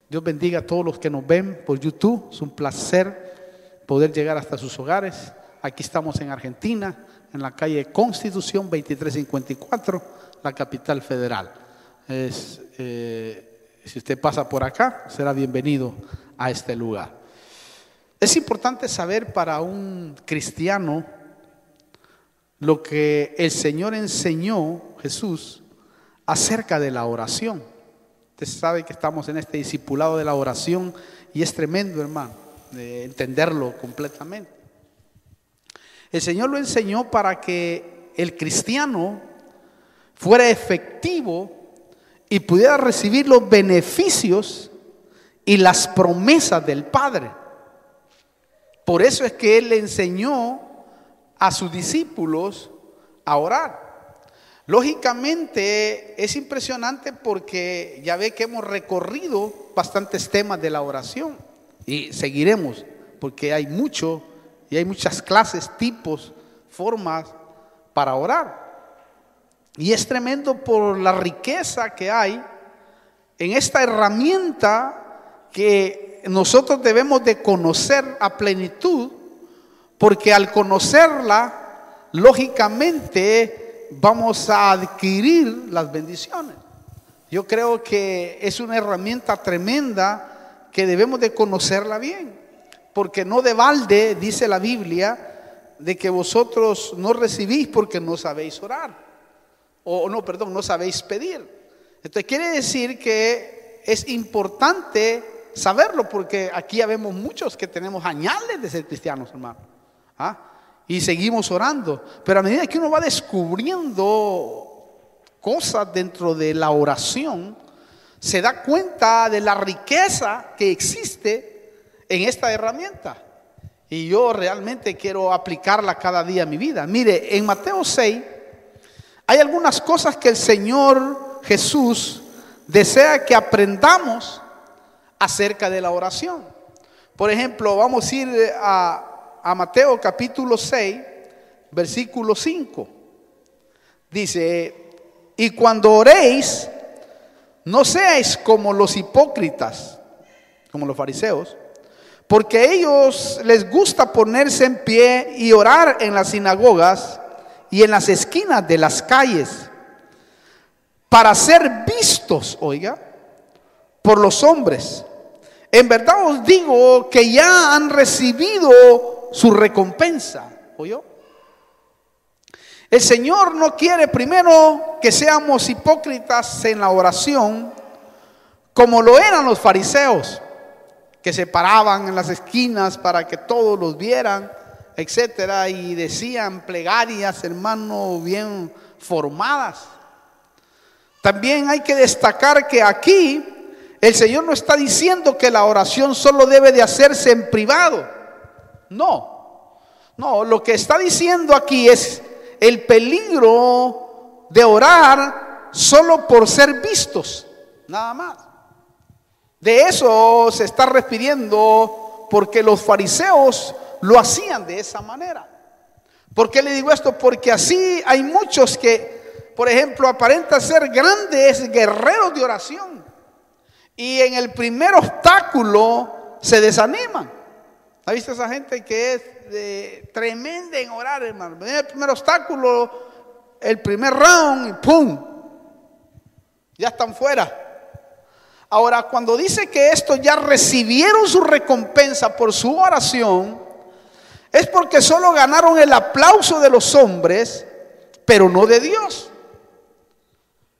Dios bendiga a todos los que nos ven por YouTube. Es un placer poder llegar hasta sus hogares. Aquí estamos en Argentina, en la calle Constitución 2354, la capital federal. Si usted pasa por acá, será bienvenido a este lugar. Es importante saber para un cristiano lo que el Señor enseñó, Jesús, acerca de la oración. Usted sabe que estamos en este discipulado de la oración y es tremendo, hermano, de entenderlo completamente. El Señor lo enseñó para que el cristiano fuera efectivo y pudiera recibir los beneficios y las promesas del Padre. Por eso es que Él le enseñó a sus discípulos a orar. Lógicamente es impresionante porque ya ve que hemos recorrido bastantes temas de la oración y seguiremos porque hay mucho y hay muchas clases, tipos, formas para orar. Y es tremendo por la riqueza que hay en esta herramienta que nosotros debemos de conocer a plenitud, porque al conocerla, lógicamente vamos a adquirir las bendiciones. Yo creo que es una herramienta tremenda que debemos de conocerla bien, porque no de balde dice la Biblia de que vosotros no recibís porque no sabéis orar. No sabéis pedir. Entonces quiere decir que es importante saberlo, porque aquí ya vemos muchos que tenemos añales de ser cristianos, hermano. Y seguimos orando. Pero a medida que uno va descubriendo cosas dentro de la oración, se da cuenta de la riqueza que existe en esta herramienta. Y yo realmente quiero aplicarla cada día a mi vida. Mire, en Mateo 6 hay algunas cosas que el Señor Jesús desea que aprendamos acerca de la oración. Por ejemplo, vamos a ir a Mateo capítulo 6, versículo 5. Dice: y cuando oréis, no seáis como los hipócritas, como los fariseos, porque a ellos les gusta ponerse en pie y orar en las sinagogas y en las esquinas de las calles, para ser vistos, oiga, por los hombres. En verdad os digo que ya han recibido su recompensa. ¿Oyó? El Señor no quiere primero que seamos hipócritas en la oración, como lo eran los fariseos, que se paraban en las esquinas para que todos los vieran, etcétera, y decían plegarias, hermano, bien formadas. También hay que destacar que aquí el Señor no está diciendo que la oración solo debe de hacerse en privado. No, lo que está diciendo aquí es el peligro de orar solo por ser vistos, nada más. De eso se está refiriendo, porque los fariseos lo hacían de esa manera. ¿Por qué le digo esto? Porque así hay muchos que, por ejemplo, aparentan ser grandes guerreros de oración y en el primer obstáculo se desaniman. ¿Ha visto esa gente que es tremenda en orar, hermano? En el primer obstáculo, el primer round y ¡pum! Ya están fuera. Ahora, cuando dice que estos ya recibieron su recompensa por su oración, es porque solo ganaron el aplauso de los hombres, pero no de Dios.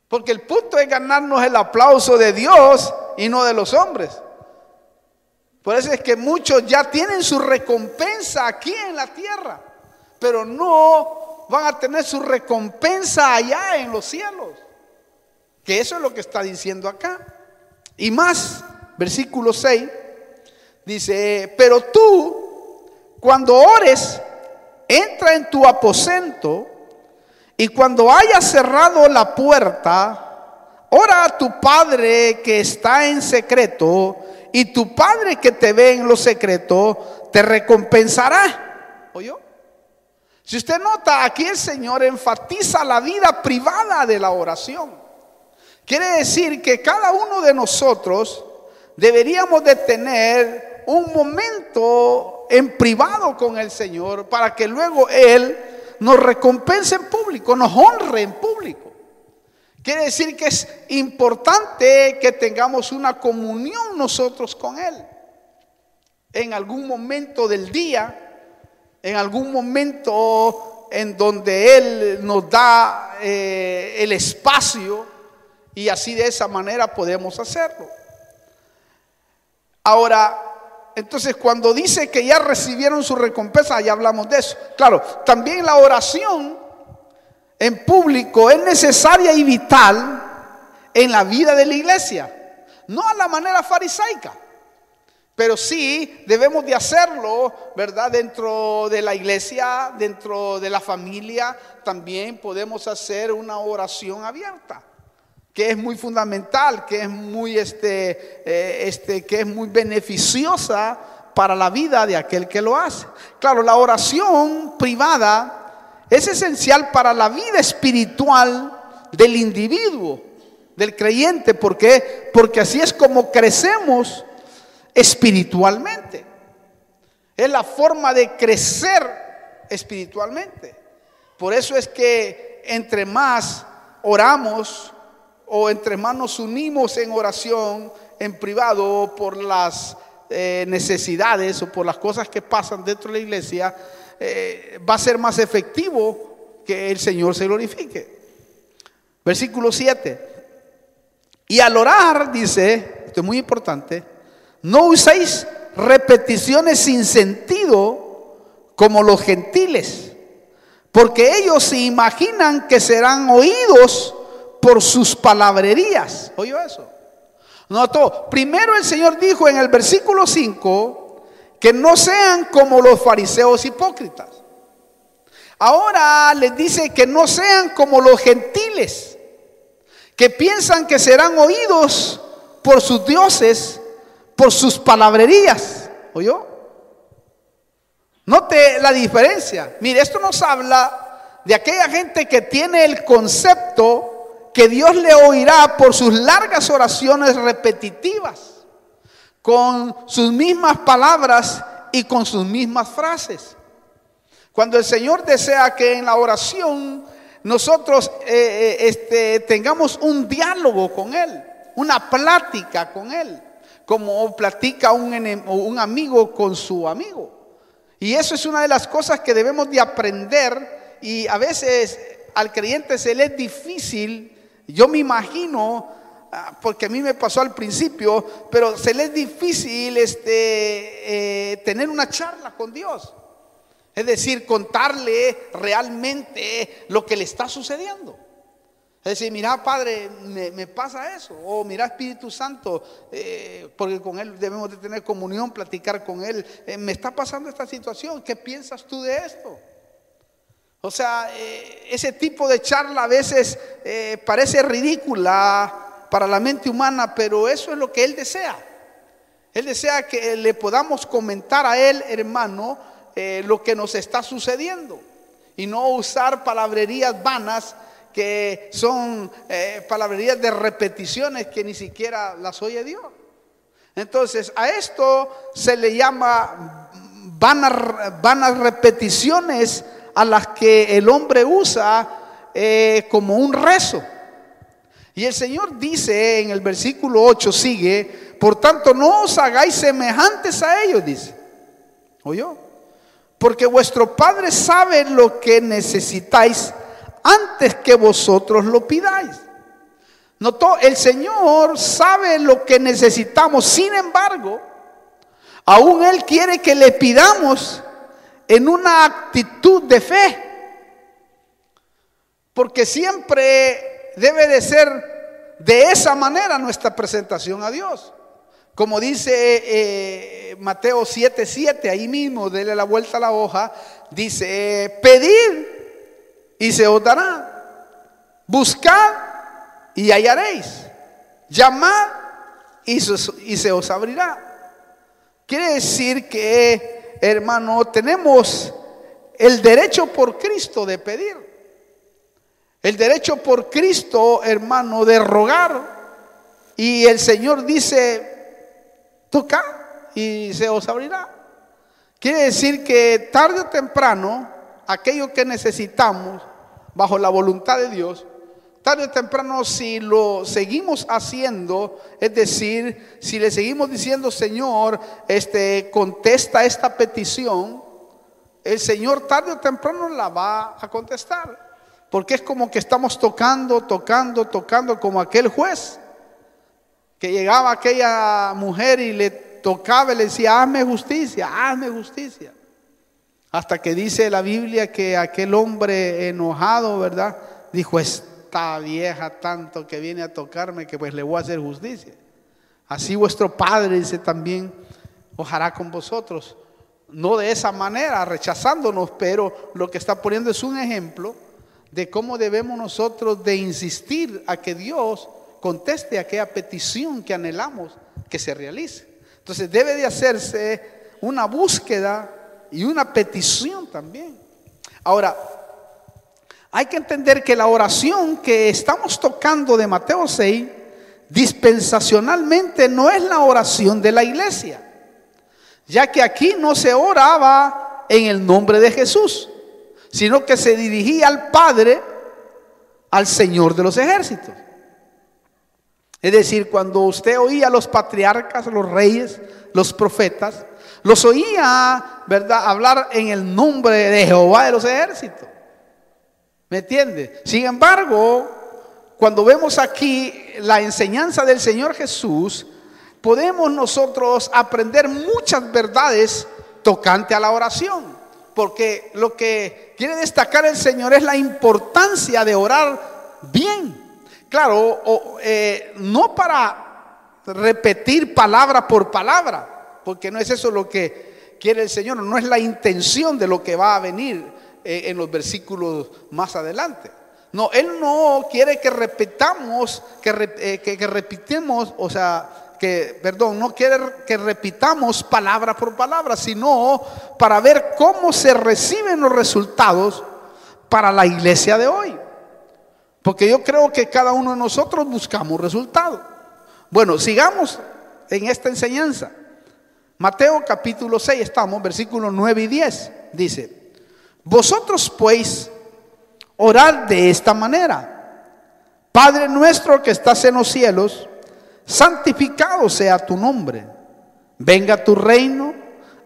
Porque el punto es ganarnos el aplauso de Dios y no de los hombres. Por eso es que muchos ya tienen su recompensa aquí en la tierra, pero no van a tener su recompensa allá en los cielos. Que eso es lo que está diciendo acá. Y más, versículo 6, dice: pero tú, cuando ores, entra en tu aposento, y cuando hayas cerrado la puerta, ora a tu Padre que está en secreto, y tu Padre que te ve en lo secreto te recompensará. ¿Oyó? Si usted nota, aquí el Señor enfatiza la vida privada de la oración. Quiere decir que cada uno de nosotros deberíamos de tener un momento en privado con el Señor para que luego Él nos recompense en público, nos honre en público. Quiere decir que es importante que tengamos una comunión nosotros con Él. En algún momento del día, en algún momento en donde Él nos da el espacio, y así de esa manera podemos hacerlo. Ahora, entonces cuando dice que ya recibieron su recompensa, ya hablamos de eso. Claro, también la oración en público es necesaria y vital en la vida de la iglesia. No a la manera farisaica, pero sí debemos de hacerlo, ¿verdad? Dentro de la iglesia, dentro de la familia, también podemos hacer una oración abierta, que es muy fundamental, que es muy, que es muy beneficiosa para la vida de aquel que lo hace. Claro, la oración privada es esencial para la vida espiritual del individuo, del creyente. ¿Por qué? Porque así es como crecemos espiritualmente. Es la forma de crecer espiritualmente. Por eso es que entre más oramos o entre más nos unimos en oración en privado por las necesidades o por las cosas que pasan dentro de la iglesia, va a ser más efectivo que el Señor se glorifique. Versículo 7. Y al orar, dice, esto es muy importante, no uséis repeticiones sin sentido como los gentiles, porque ellos se imaginan que serán oídos por sus palabrerías. ¿Oyó eso? Notó, primero el Señor dijo en el versículo 5 que no sean como los fariseos hipócritas. Ahora les dice que no sean como los gentiles, que piensan que serán oídos por sus dioses, por sus palabrerías. ¿Oyó? Note la diferencia. Mire, esto nos habla de aquella gente que tiene el concepto que Dios le oirá por sus largas oraciones repetitivas, con sus mismas palabras y con sus mismas frases. Cuando el Señor desea que en la oración nosotros tengamos un diálogo con Él, una plática con Él, como platica un amigo con su amigo. Y eso es una de las cosas que debemos de aprender, y a veces al creyente se le es difícil. Yo me imagino, porque a mí me pasó al principio, pero se le es difícil tener una charla con Dios. Es decir, contarle realmente lo que le está sucediendo. Es decir, mira, Padre, me pasa eso. O mira, Espíritu Santo, porque con Él debemos de tener comunión, platicar con Él. Me está pasando esta situación, ¿qué piensas tú de esto? O sea, ese tipo de charla a veces parece ridícula para la mente humana, pero eso es lo que Él desea. Él desea que le podamos comentar a Él, hermano, lo que nos está sucediendo, y no usar palabrerías vanas que son palabrerías de repeticiones que ni siquiera las oye Dios. Entonces a esto se le llama vanas repeticiones a las que el hombre usa como un rezo. Y el Señor dice en el versículo 8, sigue, por tanto no os hagáis semejantes a ellos, dice. ¿Oyó? Porque vuestro Padre sabe lo que necesitáis antes que vosotros lo pidáis. Notó, el Señor sabe lo que necesitamos. Sin embargo, aún Él quiere que le pidamos en una actitud de fe, porque siempre debe de ser de esa manera nuestra presentación a Dios. Como dice Mateo 7:7, ahí mismo, dele la vuelta a la hoja, dice, pedid y se os dará, buscad y hallaréis, llamad y se os abrirá. Quiere decir que, hermano, tenemos el derecho por Cristo de pedir, el derecho por Cristo, hermano, de rogar. Y el Señor dice, Tocad y se os abrirá. Quiere decir que tarde o temprano, aquello que necesitamos, bajo la voluntad de Dios, tarde o temprano, si lo seguimos haciendo, es decir, si le seguimos diciendo, Señor, contesta esta petición, el Señor tarde o temprano la va a contestar. Porque es como que estamos tocando, como aquel juez que llegaba a aquella mujer y le tocaba y le decía, hazme justicia, hazme justicia. Hasta que dice la Biblia que aquel hombre enojado, ¿verdad?, dijo, esta vieja tanto que viene a tocarme que pues le voy a hacer justicia. Así vuestro Padre, dice, también os hará con vosotros. No de esa manera, rechazándonos, pero lo que está poniendo es un ejemplo de cómo debemos nosotros de insistir a que Dios conteste aquella petición que anhelamos que se realice. Entonces debe de hacerse una búsqueda y una petición también. Ahora, hay que entender que la oración que estamos tocando de Mateo 6, dispensacionalmente no es la oración de la iglesia, ya que aquí no se oraba en el nombre de Jesús, sino que se dirigía al Padre, al Señor de los ejércitos. Es decir, cuando usted oía a los patriarcas, los reyes, los profetas, los oía, ¿verdad?, hablar en el nombre de Jehová de los ejércitos. ¿Me entiende? Sin embargo, cuando vemos aquí la enseñanza del Señor Jesús, podemos nosotros aprender muchas verdades tocante a la oración. Porque lo que quiere destacar el Señor es la importancia de orar bien. Claro, no para repetir palabra por palabra, porque no es eso lo que quiere el Señor, no es la intención de lo que va a venir en los versículos más adelante. No, Él no quiere que repitamos, no quiere que repitamos palabra por palabra, sino para ver cómo se reciben los resultados para la iglesia de hoy. Porque yo creo que cada uno de nosotros buscamos resultados. Bueno, sigamos en esta enseñanza. Mateo capítulo 6, estamos, versículos 9 y 10. Dice: vosotros pues orad de esta manera: Padre nuestro que estás en los cielos, santificado sea tu nombre. Venga tu reino,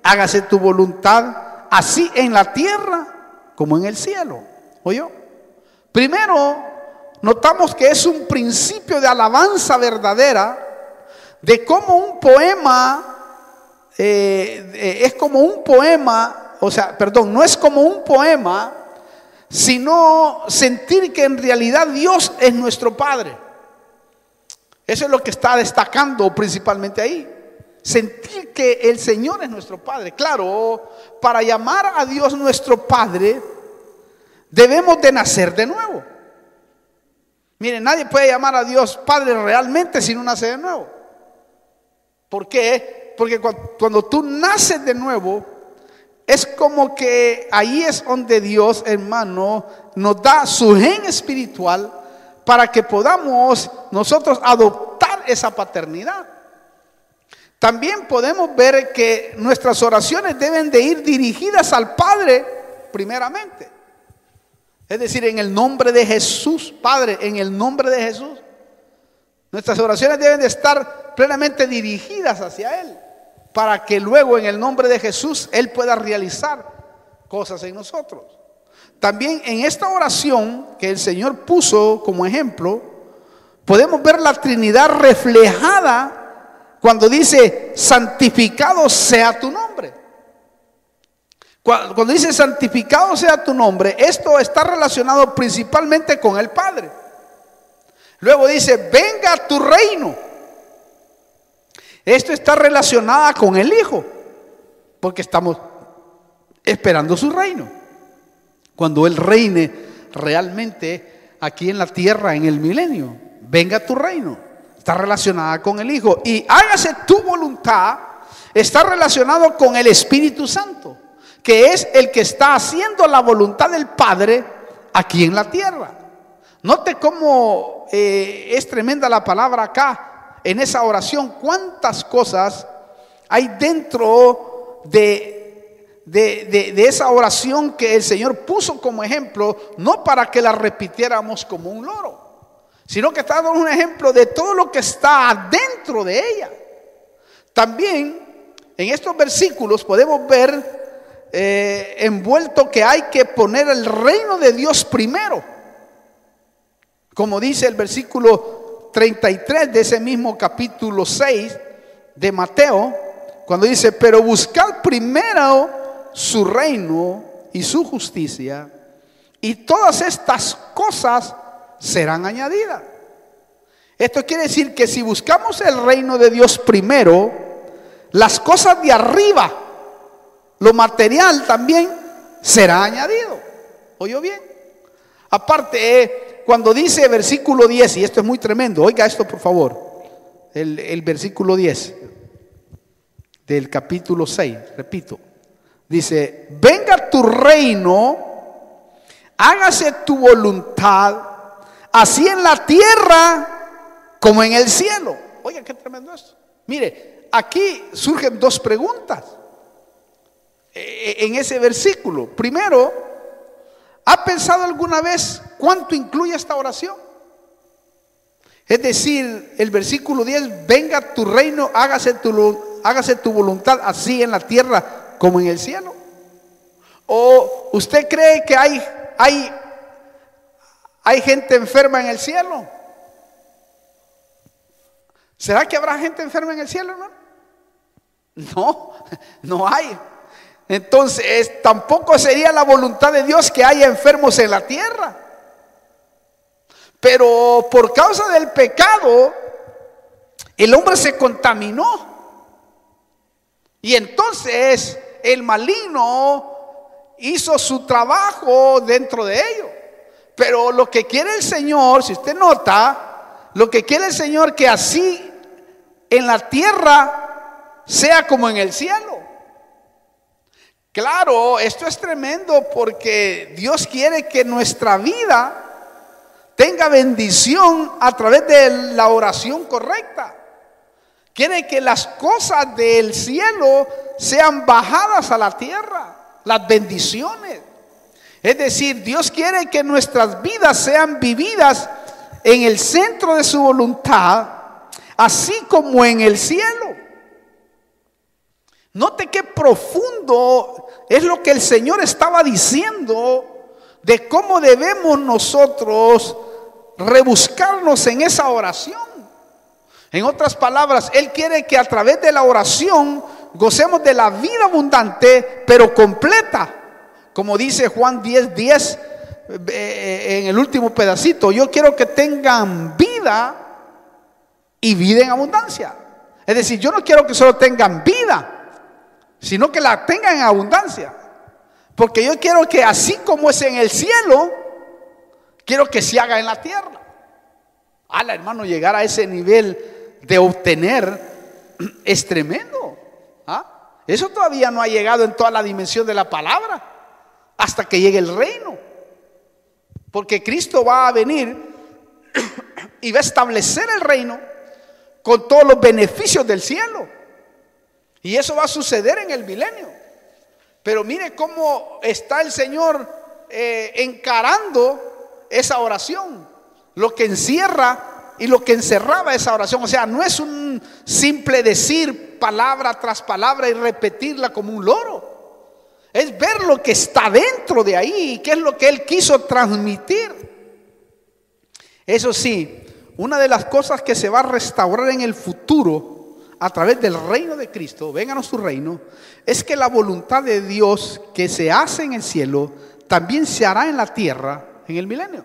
hágase tu voluntad, así en la tierra como en el cielo. ¿Oyó? Primero, notamos que es un principio de alabanza verdadera, de cómo un poema es como un poema, no es como un poema, sino sentir que en realidad Dios es nuestro Padre. Eso es lo que está destacando principalmente ahí. Sentir que el Señor es nuestro Padre. Claro, para llamar a Dios nuestro Padre, debemos de nacer de nuevo. Miren, nadie puede llamar a Dios Padre realmente si no nace de nuevo. ¿Por qué? Porque cuando tú naces de nuevo, es como que ahí es donde Dios, hermano, nos da su gen espiritual para que podamos nosotros adoptar esa paternidad. También podemos ver que nuestras oraciones deben de ir dirigidas al Padre primeramente. Es decir, en el nombre de Jesús, Padre, en el nombre de Jesús. Nuestras oraciones deben de estar plenamente dirigidas hacia Él, para que luego en el nombre de Jesús Él pueda realizar cosas en nosotros. También en esta oración que el Señor puso como ejemplo, podemos ver la Trinidad reflejada cuando dice: santificado sea tu nombre. Cuando dice santificado sea tu nombre, esto está relacionado principalmente con el Padre. Luego dice: venga tu reino. Esto está relacionado con el Hijo, porque estamos esperando su reino. Cuando Él reine realmente aquí en la tierra en el milenio, venga tu reino, está relacionada con el Hijo. Y hágase tu voluntad, está relacionado con el Espíritu Santo, que es el que está haciendo la voluntad del Padre aquí en la tierra. Note cómo es tremenda la palabra acá, en esa oración, cuántas cosas hay dentro de esa oración que el Señor puso como ejemplo, no para que la repitiéramos como un loro, sino que está dando un ejemplo de todo lo que está dentro de ella. También en estos versículos podemos ver envuelto que hay que poner el reino de Dios primero, como dice el versículo 33 de ese mismo capítulo 6 de Mateo, cuando dice: pero buscad primero su reino y su justicia, y todas estas cosas serán añadidas. Esto quiere decir que si buscamos el reino de Dios primero, las cosas de arriba, lo material también será añadido. ¿Oyó bien? Aparte, cuando dice versículo 10, y esto es muy tremendo, oiga esto por favor, el versículo 10 del capítulo 6, repito, dice: venga tu reino, hágase tu voluntad, así en la tierra como en el cielo. Oiga, qué tremendo esto. Mire, aquí surgen dos preguntas en ese versículo. Primero, ¿ha pensado alguna vez cuánto incluye esta oración? Es decir, el versículo 10, venga tu reino, hágase tu voluntad, así en la tierra como en el cielo. ¿O usted cree que hay gente enferma en el cielo? ¿Será que habrá gente enferma en el cielo, hermano? No, no hay. Entonces, tampoco sería la voluntad de Dios que haya enfermos en la tierra. Pero por causa del pecado, el hombre se contaminó. Y entonces el maligno hizo su trabajo dentro de ello. Pero lo que quiere el Señor, si usted nota, lo que quiere el Señor, que así en la tierra sea como en el cielo. Claro, esto es tremendo porque Dios quiere que nuestra vida tenga bendición a través de la oración correcta. Quiere que las cosas del cielo sean bajadas a la tierra, las bendiciones. Es decir, Dios quiere que nuestras vidas sean vividas en el centro de su voluntad, así como en el cielo. Note qué profundo es lo que el Señor estaba diciendo de cómo debemos nosotros rebuscarnos en esa oración. En otras palabras, Él quiere que a través de la oración gocemos de la vida abundante, pero completa. Como dice Juan 10:10 en el último pedacito: yo quiero que tengan vida y vida en abundancia. Es decir, yo no quiero que solo tengan vida, sino que la tengan en abundancia. Porque yo quiero que así como es en el cielo, quiero que se haga en la tierra. Hermano, llegar a ese nivel de obtener es tremendo. Eso todavía no ha llegado en toda la dimensión de la palabra, hasta que llegue el reino. Porque Cristo va a venir y va a establecer el reino con todos los beneficios del cielo. Y eso va a suceder en el milenio. Pero mire cómo está el Señor encarando esa oración, lo que encierra y lo que encerraba esa oración. O sea, no es un simple decir palabra tras palabra y repetirla como un loro. Es ver lo que está dentro de ahí y qué es lo que Él quiso transmitir. Eso sí, una de las cosas que se va a restaurar en el futuro a través del reino de Cristo, vengan a su reino, es que la voluntad de Dios que se hace en el cielo también se hará en la tierra en el milenio.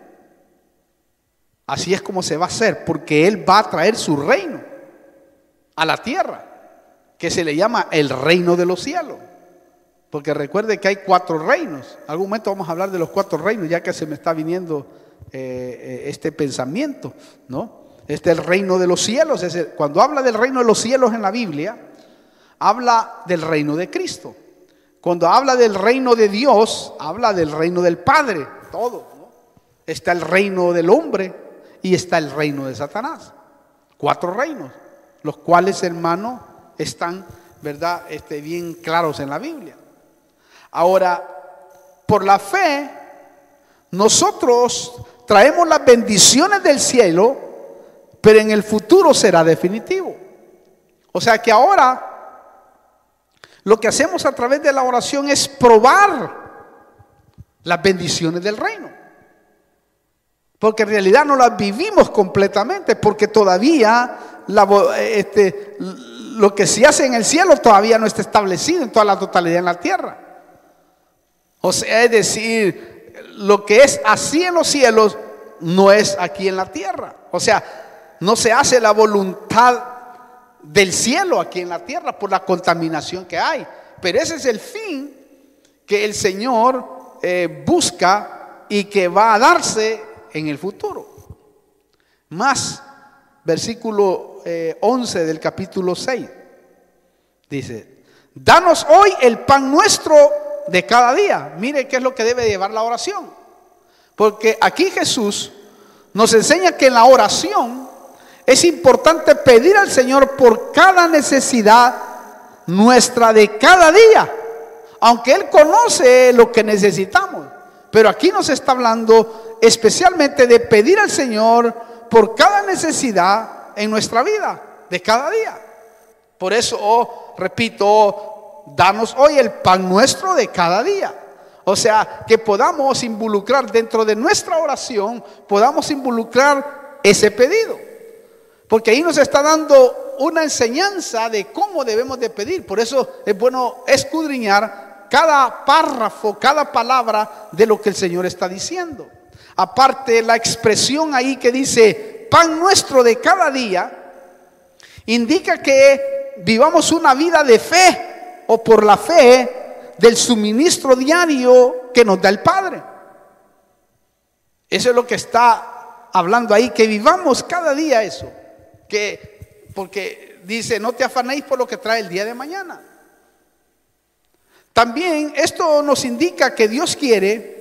Así es como se va a hacer, porque Él va a traer su reino a la tierra, que se le llama el reino de los cielos. Porque recuerde que hay 4 reinos. En algún momento vamos a hablar de los 4 reinos, ya que se me está viniendo este pensamiento, ¿no? Este es el reino de los cielos. Cuando habla del reino de los cielos en la Biblia, habla del reino de Cristo. Cuando habla del reino de Dios, habla del reino del Padre, todo, ¿no? Está el reino del hombre y está el reino de Satanás. 4 reinos, los cuales, hermano, están ¿verdad? Bien claros en la Biblia. Ahora, por la fe, nosotros traemos las bendiciones del cielo, pero en el futuro será definitivo. O sea que ahora lo que hacemos a través de la oración es probar las bendiciones del reino. Porque en realidad no las vivimos completamente, porque todavía lo que se hace en el cielo todavía no está establecido en toda la totalidad en la tierra. O sea, es decir, lo que es así en los cielos no es aquí en la tierra. O sea, no se hace la voluntad del cielo aquí en la tierra por la contaminación que hay. Pero ese es el fin que el Señor busca y que va a darse en el futuro. Más, versículo 11 del capítulo 6 dice: danos hoy el pan nuestro de cada día. Mire qué es lo que debe llevar la oración, porque aquí Jesús nos enseña que en la oración es importante pedir al Señor por cada necesidad nuestra de cada día, aunque Él conoce lo que necesitamos. Pero aquí nos está hablando especialmente de pedir al Señor por cada necesidad en nuestra vida de cada día. Por eso, repito, danos hoy el pan nuestro de cada día. O sea, que podamos involucrar dentro de nuestra oración, podamos involucrar ese pedido. Porque ahí nos está dando una enseñanza de cómo debemos de pedir. Por eso es bueno escudriñar cada párrafo, cada palabra de lo que el Señor está diciendo. Aparte, la expresión ahí que dice pan nuestro de cada día indica que vivamos una vida de fe, o por la fe del suministro diario que nos da el Padre. Eso es lo que está hablando ahí, que vivamos cada día eso. Porque dice: no te afanéis por lo que trae el día de mañana. También esto nos indica que Dios quiere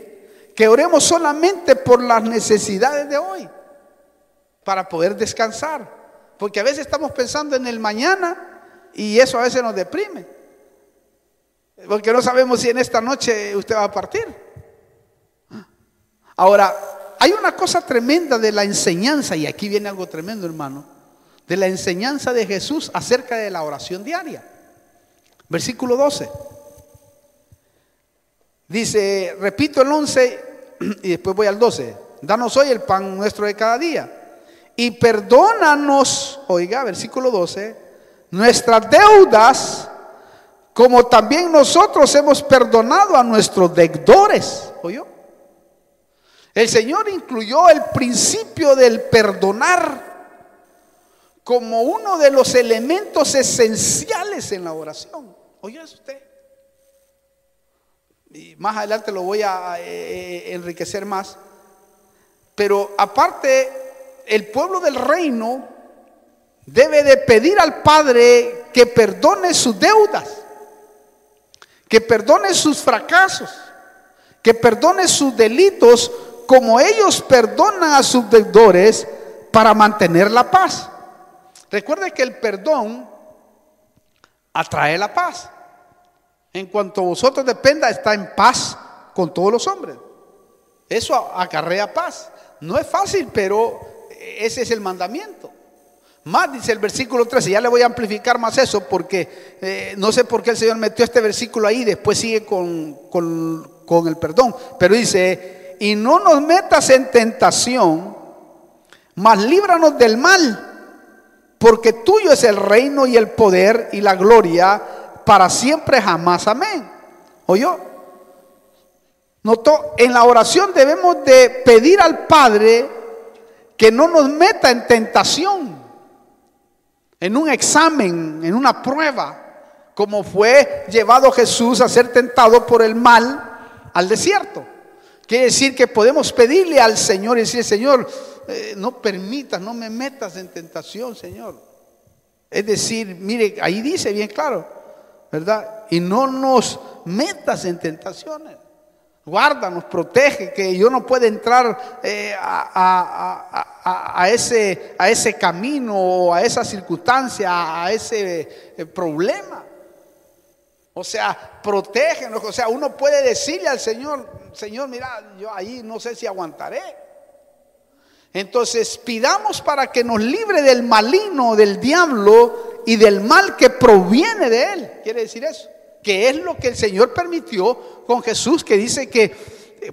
que oremos solamente por las necesidades de hoy, para poder descansar. Porque a veces estamos pensando en el mañana y eso a veces nos deprime, porque no sabemos si en esta noche usted va a partir. Ahora, hay una cosa tremenda de la enseñanza, y aquí viene algo tremendo, hermano, de la enseñanza de Jesús acerca de la oración diaria. Versículo 12 dice, repito el 11 y después voy al 12: danos hoy el pan nuestro de cada día, y perdónanos, oiga, versículo 12, nuestras deudas, como también nosotros hemos perdonado a nuestros deudores. ¿Oyó? El Señor incluyó el principio del perdonar como uno de los elementos esenciales en la oración. ¿Oyó eso usted? Y más adelante lo voy a enriquecer más. Pero aparte, el pueblo del reino debe de pedir al Padre que perdone sus deudas, que perdone sus fracasos, que perdone sus delitos, como ellos perdonan a sus deudores, para mantener la paz. Recuerde que el perdón atrae la paz. En cuanto a vosotros dependa, está en paz con todos los hombres. Eso acarrea paz. No es fácil, pero ese es el mandamiento. Más dice el versículo 13, ya le voy a amplificar más eso, porque no sé por qué el Señor metió este versículo ahí, después sigue con el perdón. Pero dice: y no nos metas en tentación, mas líbranos del mal, porque tuyo es el reino y el poder y la gloria para siempre jamás. Amén. ¿Oyó? Notó, en la oración debemos de pedir al Padre que no nos meta en tentación, en un examen, en una prueba, como fue llevado Jesús a ser tentado por el mal al desierto. Quiere decir que podemos pedirle al Señor y decir: Señor, no permitas, no me metas en tentación, Señor. Es decir, mire, ahí dice bien claro, ¿verdad? Y no nos metas en tentaciones. Guárdanos, protege, que yo no pueda entrar a ese camino, o a esa circunstancia, a ese problema. O sea, protégenos. O sea, uno puede decirle al Señor, Señor, mira, yo ahí no sé si aguantaré. Entonces pidamos para que nos libre del maligno, del diablo y del mal que proviene de él. Quiere decir eso, que es lo que el Señor permitió con Jesús, que dice que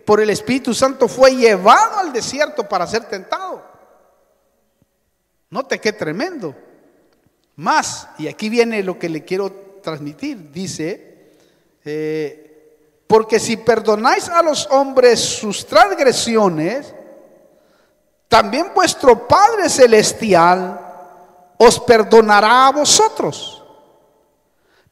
por el Espíritu Santo fue llevado al desierto para ser tentado. Note qué tremendo. Más, y aquí viene lo que le quiero transmitir, dice, porque si perdonáis a los hombres sus transgresiones, también vuestro Padre Celestial os perdonará a vosotros.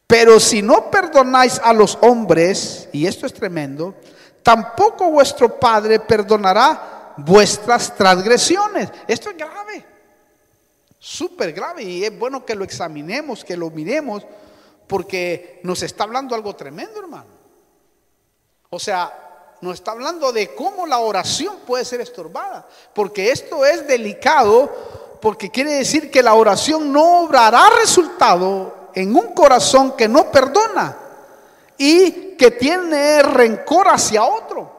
Pero si no perdonáis a los hombres, y esto es tremendo, tampoco vuestro Padre perdonará vuestras transgresiones. Esto es grave, súper grave, y es bueno que lo examinemos, que lo miremos, porque nos está hablando algo tremendo, hermano. O sea, nos está hablando de cómo la oración puede ser estorbada, porque esto es delicado, porque quiere decir que la oración no obrará resultado en un corazón que no perdona y que tiene rencor hacia otro.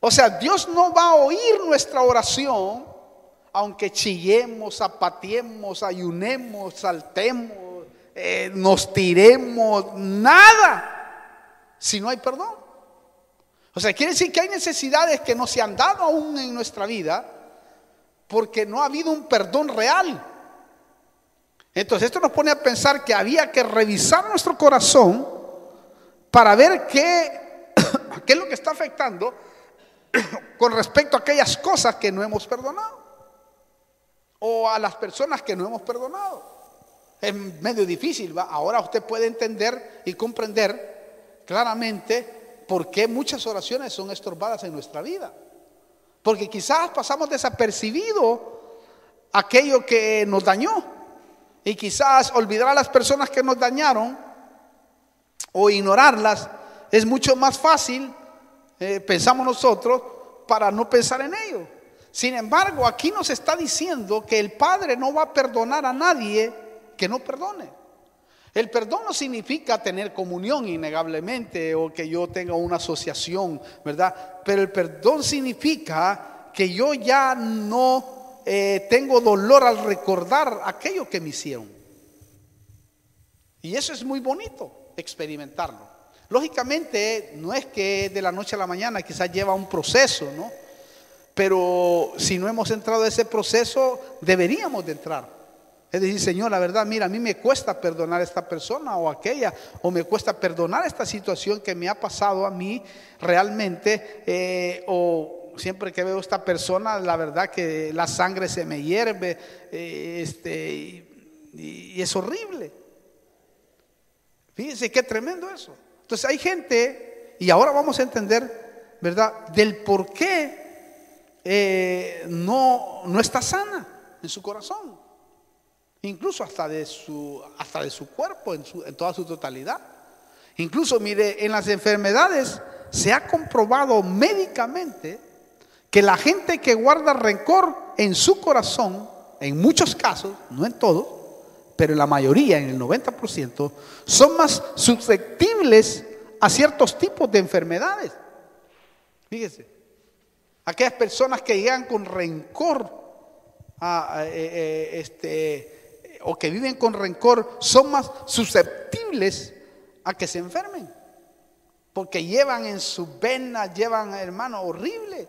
O sea, Dios no va a oír nuestra oración aunque chillemos, zapateemos, ayunemos, saltemos, nos tiremos, nada, si no hay perdón. O sea, quiere decir que hay necesidades que no se han dado aún en nuestra vida porque no ha habido un perdón real. Entonces esto nos pone a pensar que había que revisar nuestro corazón para ver qué es lo que está afectando con respecto a aquellas cosas que no hemos perdonado o a las personas que no hemos perdonado. Es medio difícil, ¿va? Ahora usted puede entender y comprender claramente por qué muchas oraciones son estorbadas en nuestra vida. Porque quizás pasamos desapercibido aquello que nos dañó, y quizás olvidar a las personas que nos dañaron o ignorarlas es mucho más fácil, pensamos nosotros, para no pensar en ello. Sin embargo, aquí nos está diciendo que el Padre no va a perdonar a nadie que no perdone. El perdón no significa tener comunión innegablemente o que yo tenga una asociación, ¿verdad? Pero el perdón significa que yo ya no tengo dolor al recordar aquello que me hicieron. Y eso es muy bonito, experimentarlo. Lógicamente no es que de la noche a la mañana, quizás lleva un proceso, ¿no? Pero si no hemos entrado en ese proceso, deberíamos de entrar. Es decir, Señor, la verdad, mira, a mí me cuesta perdonar a esta persona o aquella, o me cuesta perdonar esta situación que me ha pasado a mí realmente, o siempre que veo a esta persona, la verdad que la sangre se me hierve, y es horrible. Fíjense qué tremendo eso. Entonces hay gente, y ahora vamos a entender, ¿verdad?, del por qué no está sana en su corazón. Incluso hasta de su cuerpo en toda su totalidad. Incluso, mire, en las enfermedades se ha comprobado médicamente que la gente que guarda rencor en su corazón, en muchos casos, no en todos, pero en la mayoría, en el 90%, son más susceptibles a ciertos tipos de enfermedades. Fíjese, aquellas personas que llegan con rencor o que viven con rencor son más susceptibles a que se enfermen, porque llevan en sus venas, llevan, hermano, horrible.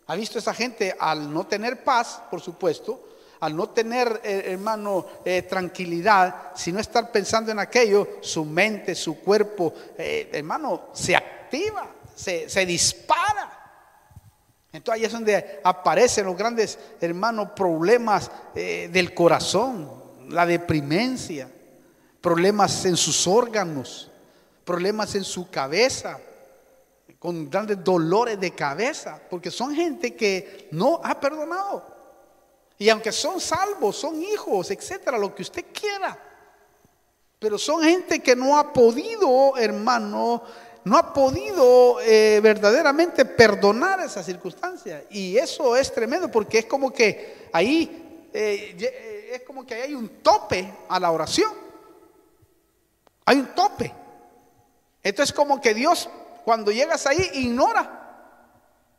¿Ha visto esa gente al no tener paz, por supuesto, al no tener, hermano, tranquilidad, sino estar pensando en aquello, su mente, su cuerpo, hermano, se activa, se dispara? Entonces ahí es donde aparecen los grandes, hermanos, problemas del corazón, la deprimencia, problemas en sus órganos, problemas en su cabeza, con grandes dolores de cabeza, porque son gente que no ha perdonado. Y aunque son salvos, son hijos, etcétera, lo que usted quiera, pero son gente que no ha podido, hermano, no ha podido verdaderamente perdonar esa circunstancia. Y eso es tremendo, porque es como que ahí hay un tope a la oración. Hay un tope. Entonces como que Dios, cuando llegas ahí, ignora.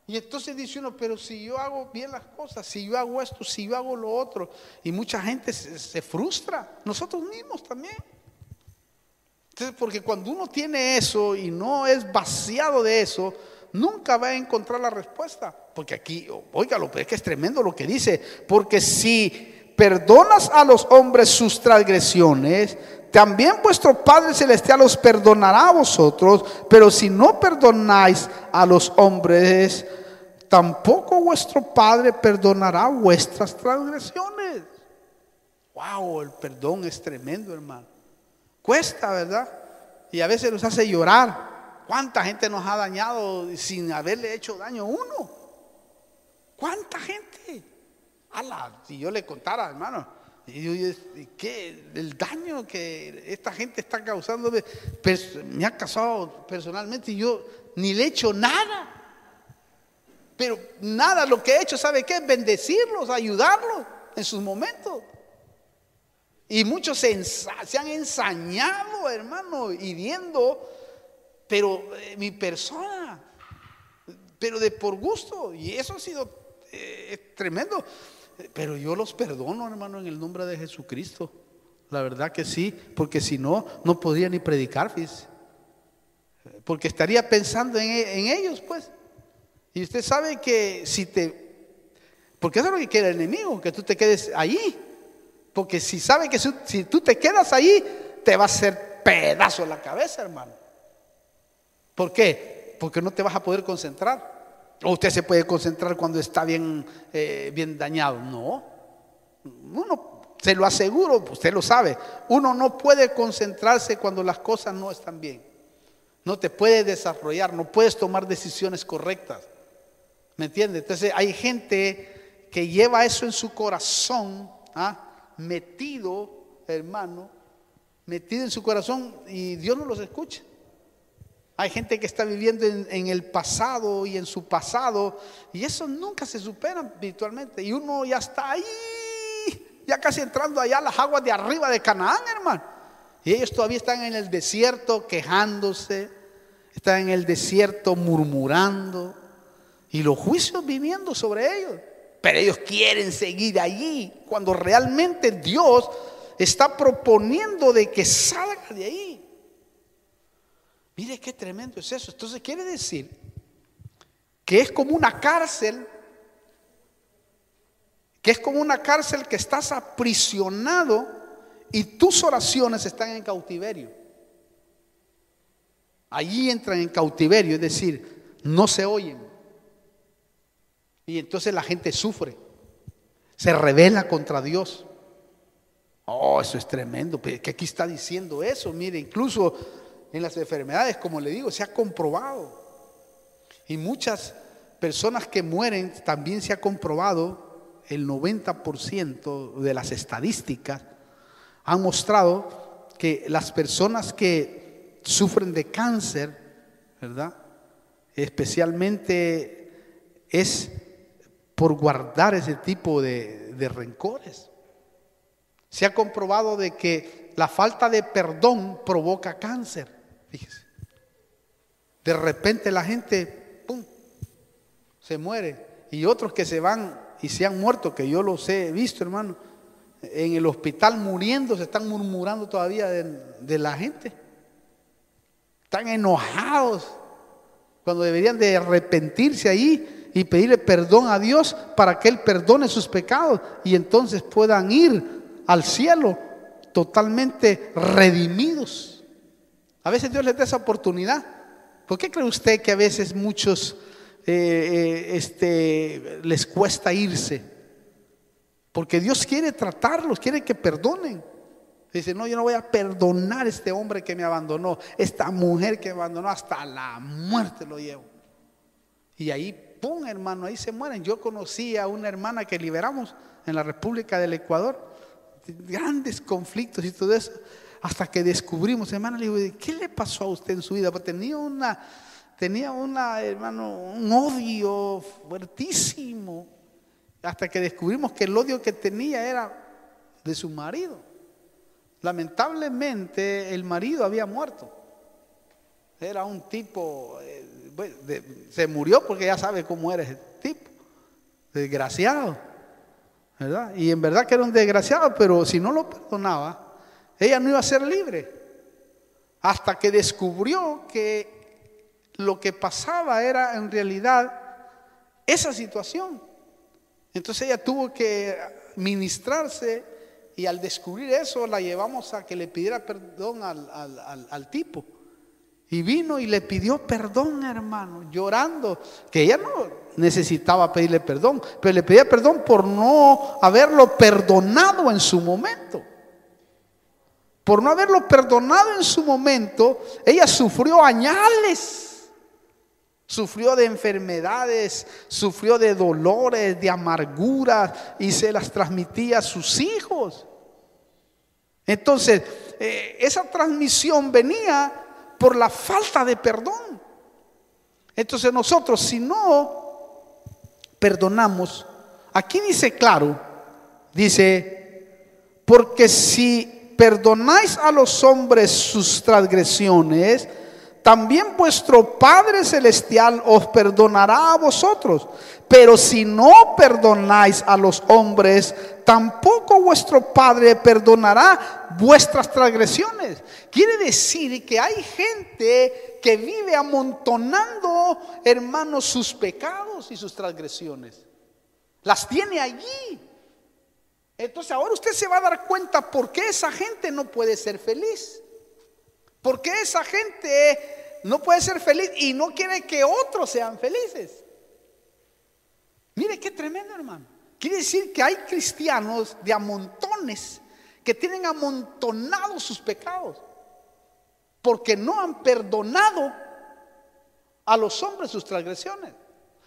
Y entonces dice uno, pero si yo hago bien las cosas, si yo hago esto, si yo hago lo otro. Y mucha gente se frustra, nosotros mismos también. Entonces, porque cuando uno tiene eso y no es vaciado de eso, nunca va a encontrar la respuesta. Porque aquí, óigalo, pero es que es tremendo lo que dice. Porque si perdonas a los hombres sus transgresiones, también vuestro Padre Celestial os perdonará a vosotros. Pero si no perdonáis a los hombres, tampoco vuestro Padre perdonará vuestras transgresiones. Wow, el perdón es tremendo, hermano. Cuesta, ¿verdad? Y a veces nos hace llorar. ¿Cuánta gente nos ha dañado sin haberle hecho daño a uno? ¿Cuánta gente? Si yo le contara, hermano, ¿qué? El daño que esta gente está causando me ha causado personalmente y yo ni le he hecho nada. Pero nada, lo que he hecho, ¿sabe qué? Bendecirlos, ayudarlos en sus momentos. Y muchos se han ensañado, hermano, hiriendo, pero mi persona, pero de por gusto. Y eso ha sido tremendo. Pero yo los perdono, hermano, en el nombre de Jesucristo. La verdad que sí, porque si no, no podría ni predicar, fíjese. Porque estaría pensando en ellos, pues. Y usted sabe que porque eso es lo que quiere el enemigo, que tú te quedes allí. Porque si sabe que si tú te quedas ahí, te va a hacer pedazo en la cabeza, hermano. ¿Por qué? Porque no te vas a poder concentrar. O usted se puede concentrar cuando está bien dañado. No. Uno, se lo aseguro, usted lo sabe. Uno no puede concentrarse cuando las cosas no están bien. No te puedes desarrollar, no puedes tomar decisiones correctas. ¿Me entiende? Entonces hay gente que lleva eso en su corazón, metido, hermano, metido en su corazón, y Dios no los escucha. Hay gente que está viviendo en el pasado y en su pasado, y eso nunca se supera espiritualmente. Y uno ya está ahí, ya casi entrando allá a las aguas de arriba de Canaán, hermano. Y ellos todavía están en el desierto quejándose, están en el desierto murmurando, y los juicios viniendo sobre ellos. Pero ellos quieren seguir allí, cuando realmente Dios está proponiendo de que salga de ahí. Mire qué tremendo es eso. Entonces quiere decir que es como una cárcel, que estás aprisionado y tus oraciones están en cautiverio. Allí entran en cautiverio, es decir, no se oyen. Y entonces la gente sufre, se rebela contra Dios. Oh, eso es tremendo, que aquí está diciendo eso. Mire, incluso en las enfermedades, como le digo, se ha comprobado. Y muchas personas que mueren, también se ha comprobado, el 90% de las estadísticas han mostrado que las personas que sufren de cáncer, ¿verdad? Especialmente es por guardar ese tipo de rencores. Se ha comprobado de que la falta de perdón provoca cáncer. Fíjese. De repente la gente, ¡pum!, se muere. Y otros que se van y se han muerto, que yo los he visto, hermano, en el hospital muriendo, se están murmurando todavía de la gente. Están enojados cuando deberían de arrepentirse ahí y pedirle perdón a Dios para que Él perdone sus pecados y entonces puedan ir al cielo totalmente redimidos. A veces Dios les da esa oportunidad. ¿Por qué cree usted que a veces muchos les cuesta irse? Porque Dios quiere tratarlos, quiere que perdonen. Dice, no, yo no voy a perdonar a este hombre que me abandonó, esta mujer que me abandonó, hasta la muerte lo llevo. Y ahí, pum, hermano, ahí se mueren. Yo conocí a una hermana que liberamos en la República del Ecuador, grandes conflictos y todo eso, hasta que descubrimos, hermano, le digo, ¿qué le pasó a usted en su vida? Pues tenía una, hermano, un odio fuertísimo, hasta que descubrimos que el odio que tenía era de su marido. lamentablemente el marido había muerto. Era un tipo, se murió porque ya sabe cómo era ese tipo, desgraciado, ¿verdad? Y en verdad que era un desgraciado, pero si no lo perdonaba, ella no iba a ser libre. Hasta que descubrió que lo que pasaba era en realidad esa situación. Entonces ella tuvo que ministrarse, y al descubrir eso la llevamos a que le pidiera perdón al tipo. Y vino y le pidió perdón, hermano, llorando, que ella no necesitaba pedirle perdón, pero le pedía perdón por no haberlo perdonado en su momento. Por no haberlo perdonado en su momento, ella sufrió añales, sufrió de enfermedades, sufrió de dolores, de amarguras, y se las transmitía a sus hijos. Entonces, esa transmisión venía por la falta de perdón. Entonces nosotros, si no perdonamos, aquí dice claro, dice, porque si perdonáis a los hombres sus transgresiones, también vuestro Padre Celestial os perdonará a vosotros. Pero si no perdonáis a los hombres, tampoco vuestro Padre perdonará vuestras transgresiones. Quiere decir que hay gente que vive amontonando, hermanos, sus pecados y sus transgresiones. Las tiene allí. Entonces ahora usted se va a dar cuenta por qué esa gente no puede ser feliz. ¿Por qué esa gente no puede ser feliz y no quiere que otros sean felices? Mire qué tremendo, hermano. Quiere decir que hay cristianos de amontones que tienen amontonados sus pecados porque no han perdonado a los hombres sus transgresiones,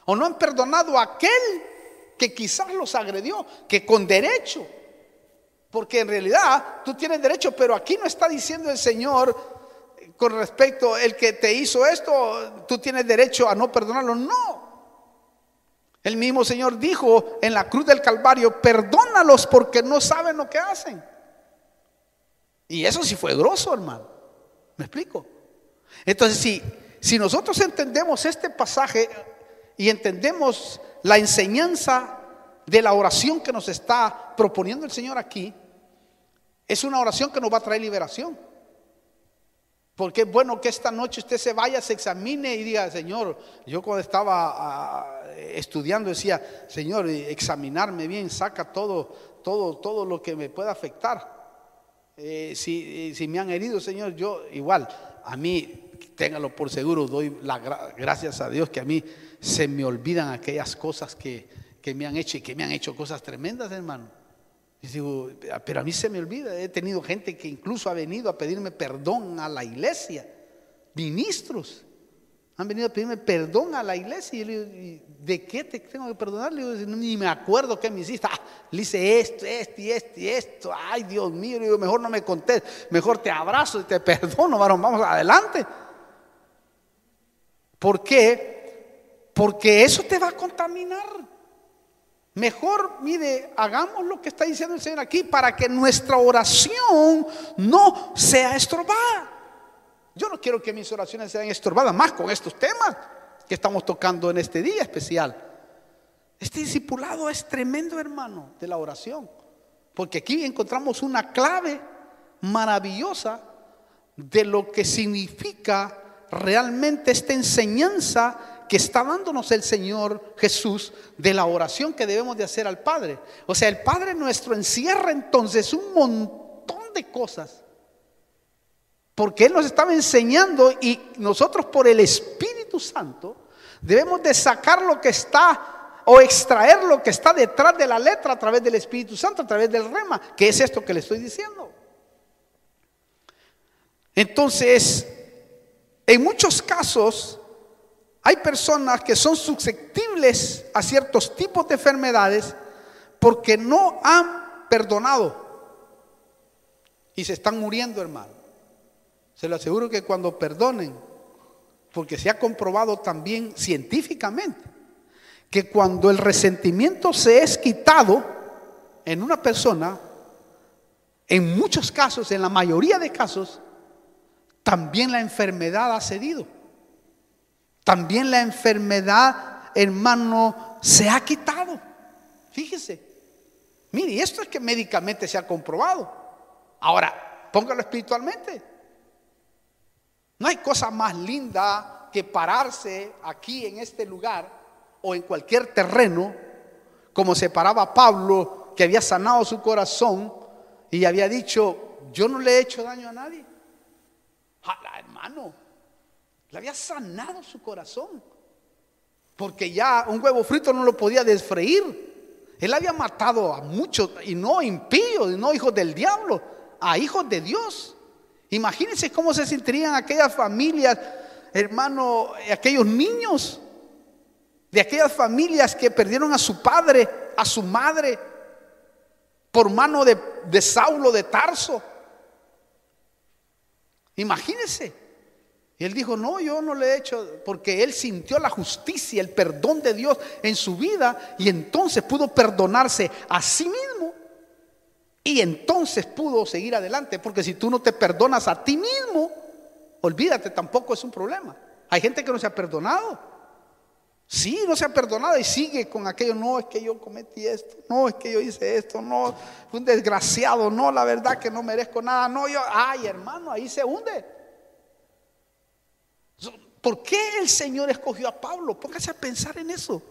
o no han perdonado a aquel que quizás los agredió, que con derecho, porque en realidad tú tienes derecho, pero aquí no está diciendo el Señor con respecto el que te hizo esto, tú tienes derecho a no perdonarlo. No. El mismo Señor dijo en la cruz del Calvario, perdónalos porque no saben lo que hacen. Y eso sí fue grosso, hermano. ¿Me explico? Entonces, si nosotros entendemos este pasaje y entendemos la enseñanza de la oración que nos está proponiendo el Señor aquí, es una oración que nos va a traer liberación. Porque es bueno que esta noche usted se vaya, se examine y diga, Señor, yo cuando estaba estudiando decía, Señor, examinarme bien, saca todo lo que me pueda afectar. Si me han herido, Señor, yo igual, a mí, téngalo por seguro, doy gracias a Dios que a mí se me olvidan aquellas cosas que me han hecho, y que me han hecho cosas tremendas, hermano. Y digo, pero a mí se me olvida. He tenido gente que incluso ha venido a pedirme perdón a la iglesia. Ministros han venido a pedirme perdón a la iglesia. Y yo le digo, ¿de qué te tengo que perdonar? Le digo, ni me acuerdo qué me hiciste. Le hice esto. Ay, Dios mío. Le digo, mejor no me contés. Mejor te abrazo y te perdono, varón. Vamos adelante. ¿Por qué? Porque eso te va a contaminar. Mejor, mire, hagamos lo que está diciendo el Señor aquí para que nuestra oración no sea estorbada. Yo no quiero que mis oraciones sean estorbadas, más con estos temas que estamos tocando en este día especial. Este discipulado es tremendo, hermano, de la oración, porque aquí encontramos una clave maravillosa de lo que significa realmente esta enseñanza que está dándonos el Señor Jesús de la oración que debemos de hacer al Padre. O sea, el Padre nuestro encierra entonces un montón de cosas, porque Él nos estaba enseñando, y nosotros por el Espíritu Santo debemos de sacar lo que está, o extraer lo que está detrás de la letra a través del Espíritu Santo, a través del rema, que es esto que le estoy diciendo. Entonces, en muchos casos hay personas que son susceptibles a ciertos tipos de enfermedades porque no han perdonado y se están muriendo, hermano. Se lo aseguro que cuando perdonen, porque se ha comprobado también científicamente que cuando el resentimiento se es quitado en una persona, en muchos casos, en la mayoría de casos, también la enfermedad ha cedido. También la enfermedad, hermano, se ha quitado. Fíjese. Mire, y esto es que médicamente se ha comprobado. Ahora, póngalo espiritualmente. No hay cosa más linda que pararse aquí en este lugar o en cualquier terreno, como se paraba Pablo, que había sanado su corazón y había dicho: yo no le he hecho daño a nadie. Jala, hermano, le había sanado su corazón, porque ya un huevo frito no lo podía desfreír. Él había matado a muchos, y no impíos, y no hijos del diablo, a hijos de Dios. Imagínense cómo se sentirían aquellas familias, hermano, aquellos niños de aquellas familias que perdieron a su padre, a su madre, por mano de Saulo de Tarso. Imagínense. Y él dijo: no, yo no le he hecho, porque él sintió la justicia, el perdón de Dios en su vida, y entonces pudo perdonarse a sí mismo, y entonces pudo seguir adelante. Porque si tú no te perdonas a ti mismo, olvídate, tampoco es un problema. Hay gente que no se ha perdonado. Sí, no se ha perdonado y sigue con aquello: no, es que yo cometí esto, no, es que yo hice esto, no, fue un desgraciado, no, la verdad que no merezco nada, no, yo, ay, hermano, ahí se hunde. ¿Por qué el Señor escogió a Pablo? Póngase a pensar en eso.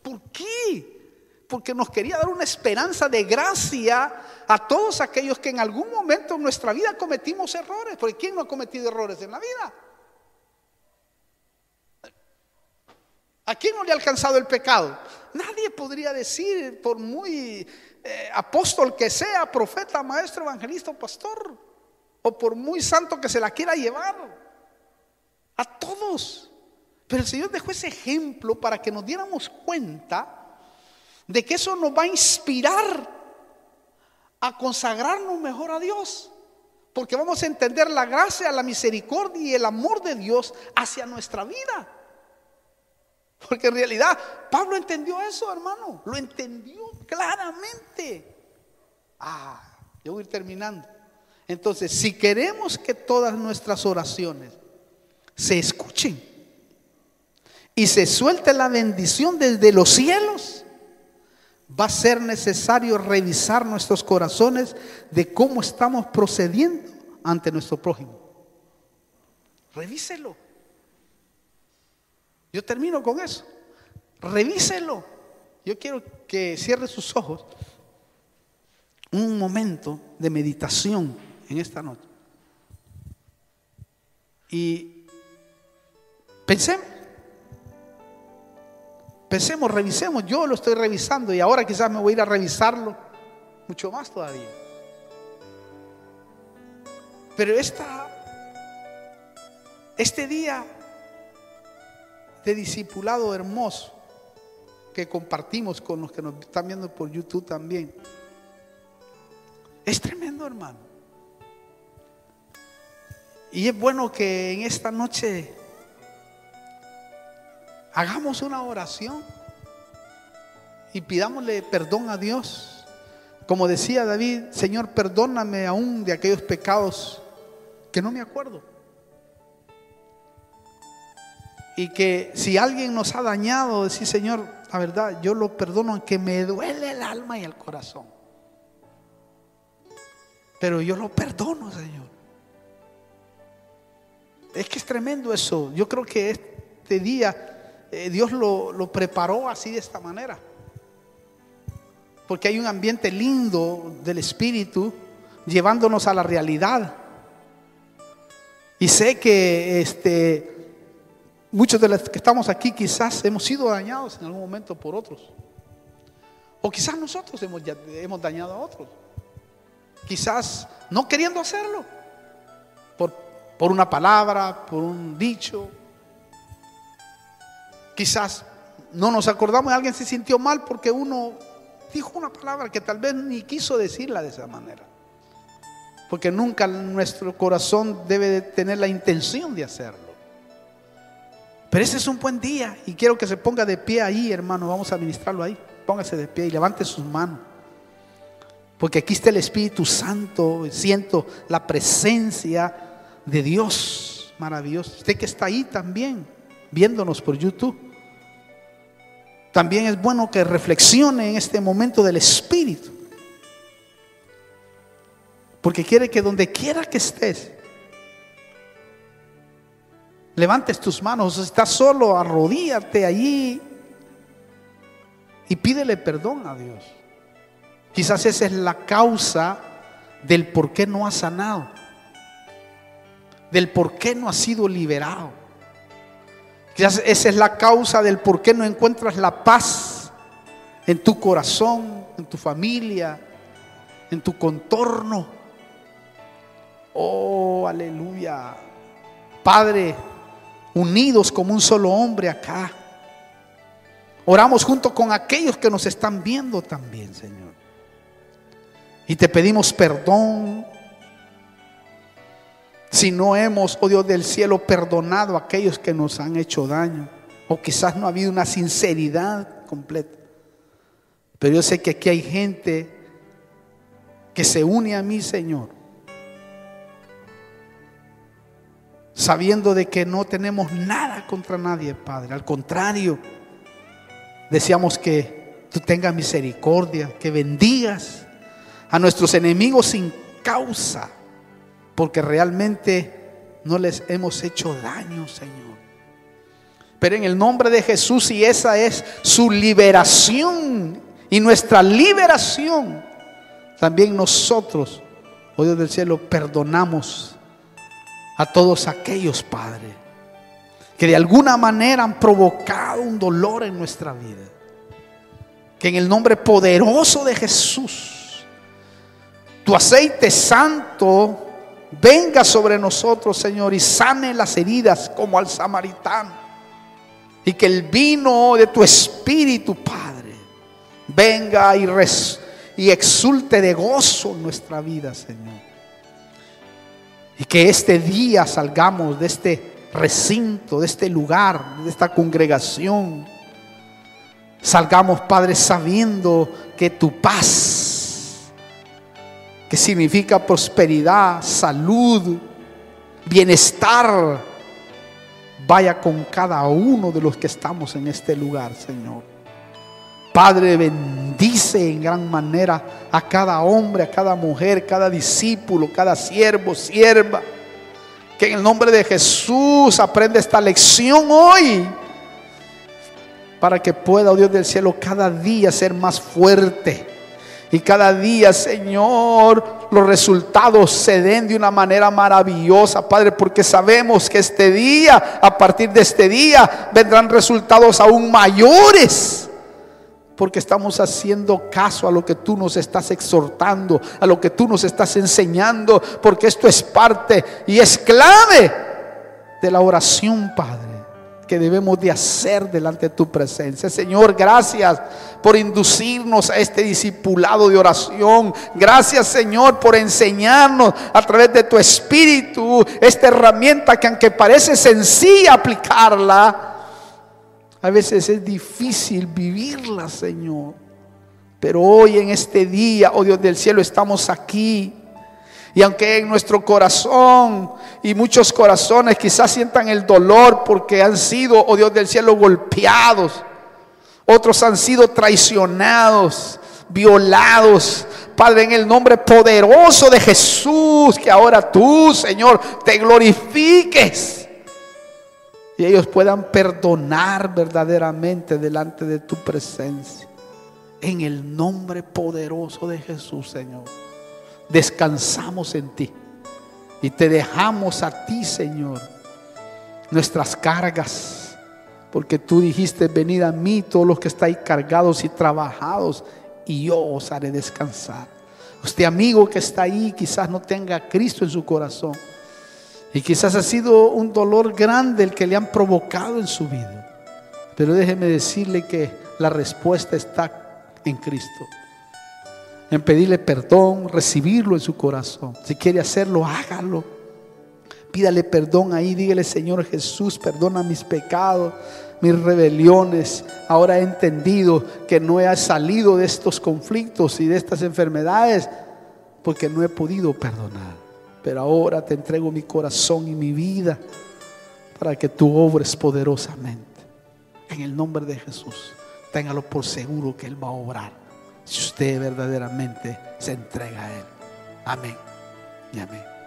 ¿Por qué? Porque nos quería dar una esperanza de gracia a todos aquellos que en algún momento en nuestra vida cometimos errores. Porque ¿quién no ha cometido errores en la vida? ¿A quién no le ha alcanzado el pecado? Nadie podría decir, por muy apóstol que sea, profeta, maestro, evangelista o pastor, o por muy santo que se la quiera llevar. A todos. Pero el Señor dejó ese ejemplo para que nos diéramos cuenta de que eso nos va a inspirar a consagrarnos mejor a Dios, porque vamos a entender la gracia, la misericordia y el amor de Dios hacia nuestra vida. Porque en realidad Pablo entendió eso, hermano, lo entendió claramente. Yo voy a ir terminando. Entonces, si queremos que todas nuestras oraciones se escuchen y se suelte la bendición desde los cielos, va a ser necesario revisar nuestros corazones de cómo estamos procediendo ante nuestro prójimo. Revíselo. Yo termino con eso. Revíselo. Yo quiero que cierre sus ojos un momento de meditación en esta noche. Y pensemos, revisemos. Yo lo estoy revisando y ahora quizás me voy a ir a revisarlo mucho más todavía. Pero este día de discipulado hermoso que compartimos con los que nos están viendo por YouTube también, es tremendo, hermano. Y es bueno que en esta noche hagamos una oración y pidámosle perdón a Dios. Como decía David: Señor, perdóname aún de aquellos pecados que no me acuerdo. Y que si alguien nos ha dañado, decir: Señor, la verdad, yo lo perdono, aunque me duele el alma y el corazón, pero yo lo perdono, Señor. Es que es tremendo eso. Yo creo que este día Dios lo preparó así, de esta manera, porque hay un ambiente lindo del Espíritu llevándonos a la realidad. Y sé que muchos de los que estamos aquí quizás hemos sido dañados en algún momento por otros, o quizás nosotros hemos dañado a otros, quizás no queriendo hacerlo, por una palabra, por un dicho. Quizás no nos acordamos, alguien se sintió mal porque uno dijo una palabra que tal vez ni quiso decirla de esa manera, porque nunca nuestro corazón debe de tener la intención de hacerlo. Pero ese es un buen día y quiero que se ponga de pie ahí, hermano. Vamos a ministrarlo ahí. Póngase de pie y levante sus manos. Porque aquí está el Espíritu Santo. Siento la presencia de Dios maravilloso. Usted que está ahí también viéndonos por YouTube, también es bueno que reflexione en este momento del Espíritu, porque quiere que donde quiera que estés, levantes tus manos. Si estás solo, arrodíllate allí y pídele perdón a Dios. Quizás esa es la causa del por qué no has sanado, del por qué no has sido liberado. Quizás esa es la causa del por qué no encuentras la paz en tu corazón, en tu familia, en tu contorno. Oh, aleluya. Padre, unidos como un solo hombre acá, oramos junto con aquellos que nos están viendo también, Señor. Y te pedimos perdón si no hemos, oh Dios del cielo, perdonado a aquellos que nos han hecho daño, o quizás no ha habido una sinceridad completa. Pero yo sé que aquí hay gente que se une a mí, Señor, sabiendo de que no tenemos nada contra nadie, Padre. Al contrario, deseamos que tú tengas misericordia, que bendigas a nuestros enemigos sin causa, porque realmente no les hemos hecho daño, Señor. Pero en el nombre de Jesús, y esa es su liberación y nuestra liberación, también nosotros, oh Dios del cielo, perdonamos a todos aquellos, Padre, que de alguna manera han provocado un dolor en nuestra vida. Que en el nombre poderoso de Jesús, tu aceite santo venga sobre nosotros, Señor, y sane las heridas como al samaritano. Y que el vino de tu Espíritu, Padre, venga y exulte de gozo en nuestra vida, Señor. Y que este día salgamos de este recinto, de este lugar, de esta congregación, salgamos, Padre, sabiendo que tu paz, que significa prosperidad, salud, bienestar, vaya con cada uno de los que estamos en este lugar, Señor. Padre, bendice en gran manera a cada hombre, a cada mujer, cada discípulo, cada siervo, sierva. Que en el nombre de Jesús aprenda esta lección hoy, para que pueda, oh Dios del cielo, cada día ser más fuerte. Y cada día, Señor, los resultados se den de una manera maravillosa, Padre, porque sabemos que este día, a partir de este día, vendrán resultados aún mayores, porque estamos haciendo caso a lo que tú nos estás exhortando, a lo que tú nos estás enseñando, porque esto es parte y es clave de la oración, Padre, que debemos de hacer delante de tu presencia. Señor, gracias por inducirnos a este discipulado de oración. Gracias, Señor, por enseñarnos a través de tu Espíritu esta herramienta que, aunque parece sencilla aplicarla, a veces es difícil vivirla, Señor. Pero hoy, en este día, oh Dios del cielo, estamos aquí. Y aunque en nuestro corazón y muchos corazones quizás sientan el dolor porque han sido, oh Dios del cielo, golpeados, otros han sido traicionados, violados, Padre, en el nombre poderoso de Jesús, que ahora tú, Señor, te glorifiques y ellos puedan perdonar verdaderamente delante de tu presencia. En el nombre poderoso de Jesús, Señor, descansamos en ti y te dejamos a ti, Señor, nuestras cargas, porque tú dijiste: venid a mí todos los que estáis cargados y trabajados, y yo os haré descansar. Usted, amigo que está ahí, quizás no tenga a Cristo en su corazón, y quizás ha sido un dolor grande el que le han provocado en su vida, pero déjeme decirle que la respuesta está en Cristo, en pedirle perdón, recibirlo en su corazón. Si quiere hacerlo, hágalo. Pídale perdón ahí, dígale: Señor Jesús, perdona mis pecados, mis rebeliones. Ahora he entendido que no he salido de estos conflictos y de estas enfermedades porque no he podido perdonar. Pero ahora te entrego mi corazón y mi vida para que tú obres poderosamente. En el nombre de Jesús, téngalo por seguro que Él va a obrar si usted verdaderamente se entrega a Él. Amén y amén.